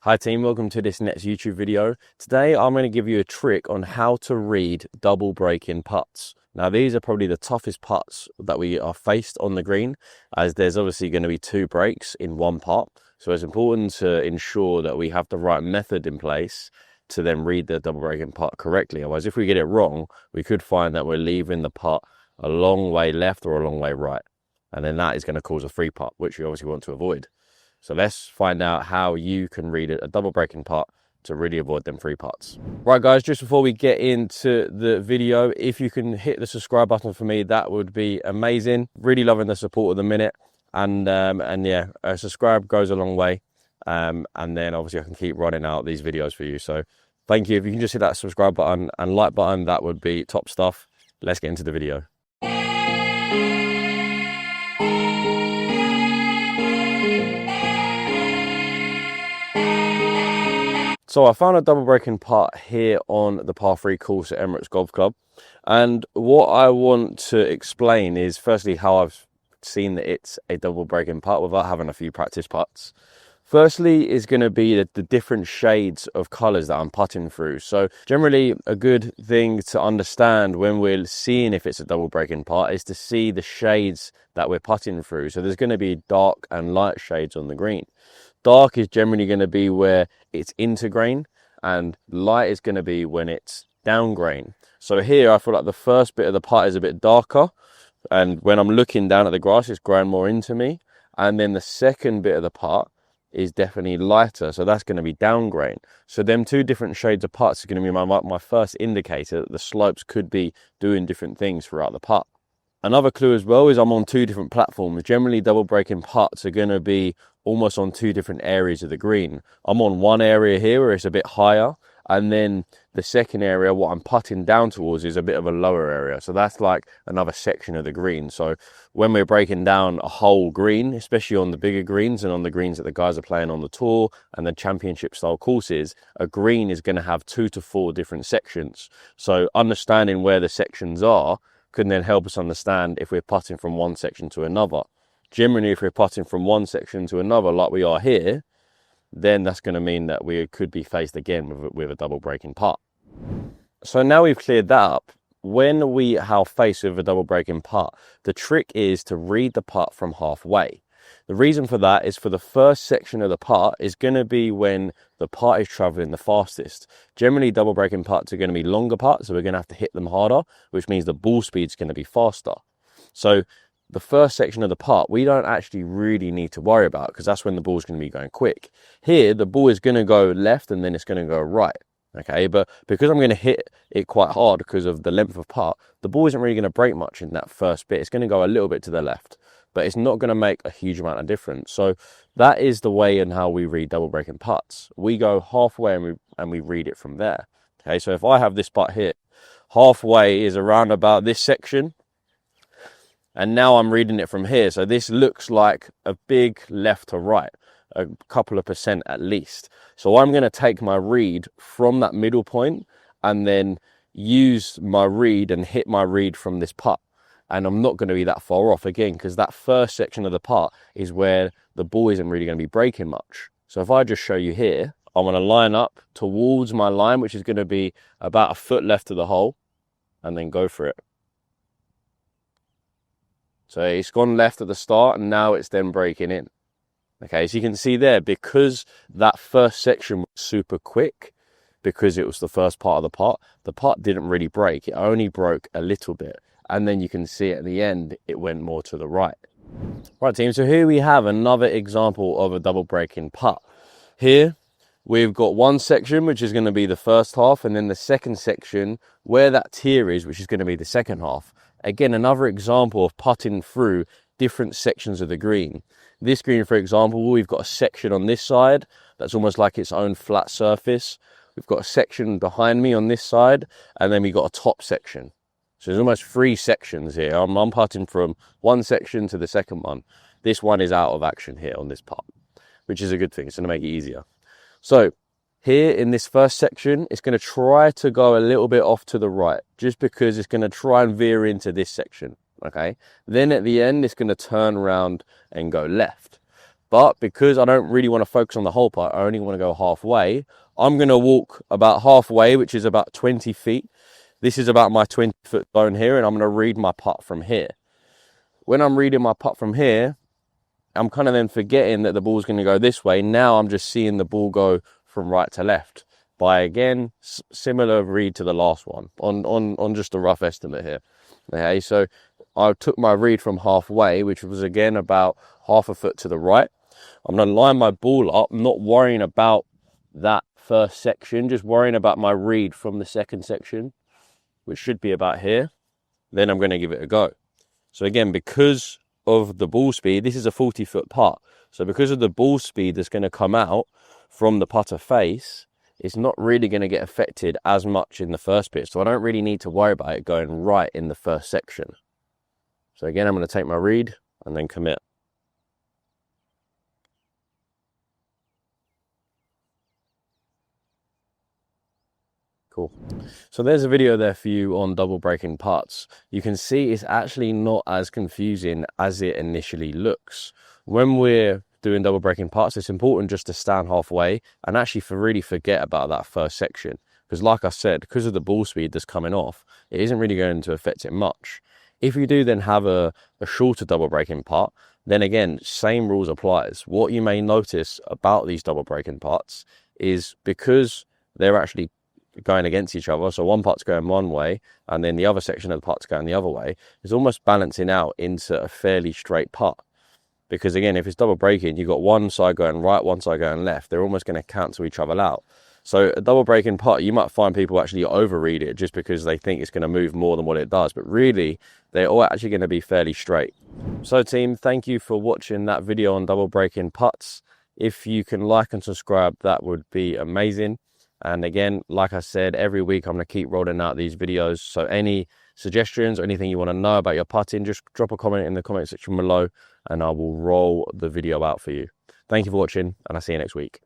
Hi team, welcome to this next YouTube video. Today I'm going to give you a trick on how to read double break-in putts. Now these are probably the toughest putts that we are faced on the green, as there's obviously going to be two breaks in one putt. So it's important to ensure that we have the right method in place to then read the double break-in putt correctly. Otherwise, if we get it wrong, we could find that we're leaving the putt a long way left or a long way right. And then that is going to cause a free putt, which we obviously want to avoid. So let's find out how you can read a double break-in putt to really avoid them free putts. Right guys, just before we get into the video, if you can hit the subscribe button for me, that would be amazing. Really loving the support at the minute. And yeah, a subscribe goes a long way. And then obviously I can keep running out these videos for you. So thank you. If you can just hit that subscribe button and like button, that would be top stuff. Let's get into the video. So I found a double break-in putt here on the par 3 course at Emirates Golf Club. And what I want to explain is firstly how I've seen that it's a double break-in putt without having a few practice putts. Firstly is going to be the different shades of colours that I'm putting through. So generally a good thing to understand when we're seeing if it's a double break-in putt is to see the shades that we're putting through. So there's going to be dark and light shades on the green. Dark is generally going to be where it's into grain, and light is going to be when it's down grain. So here I feel like the first bit of the putt is a bit darker, and when I'm looking down at the grass it's growing more into me. And then the second bit of the putt is definitely lighter, so that's going to be down grain. So them two different shades of putts are going to be my first indicator that the slopes could be doing different things throughout the putt. Another clue as well is I'm on two different platforms. Generally double break-in putts are going to be almost on two different areas of the green. I'm on one area here where it's a bit higher, and then the second area, what I'm putting down towards, is a bit of a lower area. So that's like another section of the green. So when we're breaking down a whole green, especially on the bigger greens and on the greens that the guys are playing on the tour and the championship style courses, a green is going to have 2 to 4 different sections. So understanding where the sections are can then help us understand if we're putting from one section to another. Generally, if we're putting from one section to another like we are here, then that's going to mean that we could be faced again with a double break-in putt. So now we've cleared that up, when we are faced with a double break-in putt, the trick is to read the putt from halfway. The reason for that is for the first section of the putt is going to be when the putt is traveling the fastest. Generally, double break-in putts are going to be longer putts, so we're going to have to hit them harder, which means the ball speed is going to be faster. So the first section of the putt, we don't actually really need to worry about, because that's when the ball's going to be going quick. Here, the ball is going to go left and then it's going to go right. Okay, but because I'm going to hit it quite hard because of the length of putt, the ball isn't really going to break much in that first bit. It's going to go a little bit to the left, but it's not going to make a huge amount of difference. So that is the way in how we read double break-in putts. We go halfway and we read it from there. Okay, so if I have this putt here, halfway is around about this section, and now I'm reading it from here. So this looks like a big left to right, a couple of percent at least. So I'm going to take my read from that middle point and then use my read and hit my read from this putt. And I'm not going to be that far off again, because that first section of the putt is where the ball isn't really going to be breaking much. So if I just show you here, I'm going to line up towards my line, which is going to be about a foot left of the hole, and then go for it. So it's gone left at the start, and now it's then breaking in. Okay, so you can see there, because that first section was super quick, because it was the first part of the putt didn't really break. It only broke a little bit. And then you can see at the end, it went more to the right. Right team, so here we have another example of a double break-in putt. Here, we've got one section, which is going to be the first half, and then the second section, where that tier is, which is going to be the second half. Again, another example of putting through different sections of the green. This green, for example, we've got a section on this side that's almost like its own flat surface. We've got a section behind me on this side, and then we've got a top section. So there's almost 3 sections here. I'm putting from one section to the second one. This one is out of action here on this putt, which is a good thing. It's going to make it easier. So here in this first section, it's going to try to go a little bit off to the right, just because it's going to try and veer into this section. Okay. Then at the end, it's going to turn around and go left. But because I don't really want to focus on the whole putt, I only want to go halfway, I'm going to walk about halfway, which is about 20 feet. This is about my 20-foot zone here, and I'm going to read my putt from here. When I'm reading my putt from here, I'm kind of then forgetting that the ball's going to go this way. Now I'm just seeing the ball go from right to left by, again, similar read to the last one on just a rough estimate here. Okay, so I took my read from halfway, which was again about half a foot to the right. I'm going to line my ball up, not worrying about that first section, just worrying about my read from the second section, which should be about here. Then I'm going to give it a go. So again, because of the ball speed, this is a 40-foot putt. So because of the ball speed that's going to come out from the putter face, it's not really going to get affected as much in the first pitch. So I don't really need to worry about it going right in the first section. So again, I'm going to take my read and then commit. Cool. So there's a video there for you on double breaking putts. You can see it's actually not as confusing as it initially looks. When we're doing double breaking putts, it's important just to stand halfway and actually really forget about that first section. Because like I said, because of the ball speed that's coming off, it isn't really going to affect it much. If you do then have a shorter double breaking putt, then again, same rules applies. What you may notice about these double breaking putts is because they're actually going against each other, so one putt's going one way and then the other section of the putt's going the other way, it's almost balancing out into a fairly straight putt. Because again, if it's double breaking, you've got one side going right, one side going left, they're almost going to cancel each other out. So a double breaking putt, you might find people actually overread it just because they think it's going to move more than what it does, but really they're all actually going to be fairly straight. So team, thank you for watching that video on double breaking putts. If you can like and subscribe, that would be amazing. And again, like I said, every week I'm going to keep rolling out these videos. So any suggestions or anything you want to know about your putting, just drop a comment in the comment section below and I will roll the video out for you. Thank you for watching and I'll see you next week.